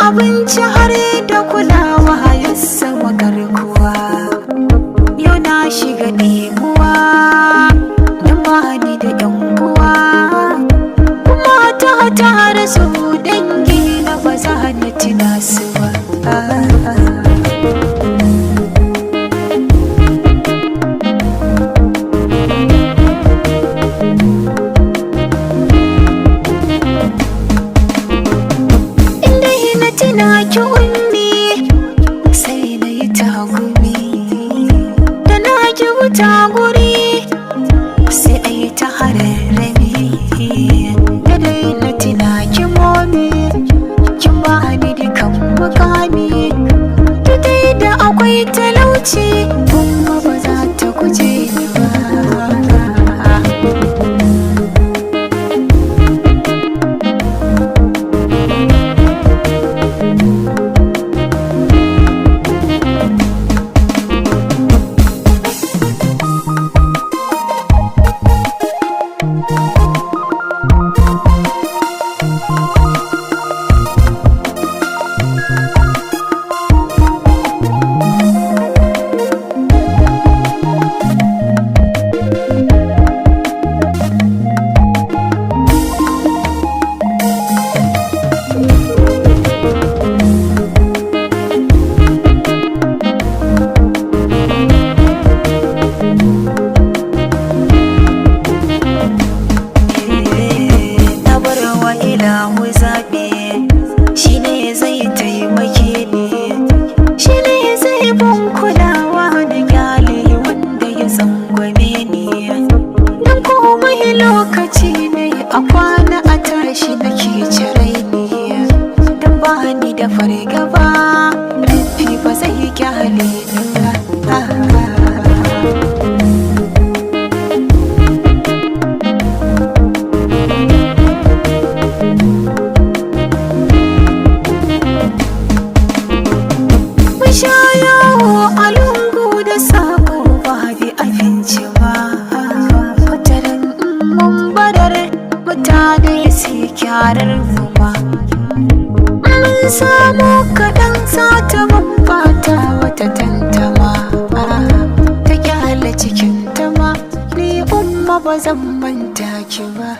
abinci har da kulawa ya sama garkuwa. Yau na shiga ɗemuwa don bani da ƴan uwa, kuma ta tare su dangi na ba za na tina su ba. Na ki ummi sai na yi tagumi, da na ki wuta guri sai a yi ta hararrami, da dai na tina ki momi kin ba ni dukan mukami, da dai da akwai talauci kuma ba za ta guje ni ba. Mu zaɓe shi ne zai taimake ni, shi ne zai ban kulawa da gyale wanda ya zangwame ni, don komai lokaci ne a kwana a tashi nake cirai ni, don ba ni da fargaba rafi ba zai gyale ni ba. Shayawo a lungu da sako ba bi abinci ba, fatarin mun barar mutane su kyarar zuma, mun samu kaɗan sata mafata wata tantama, ta kyale cikin tama ni umma ba zan manta ki ba.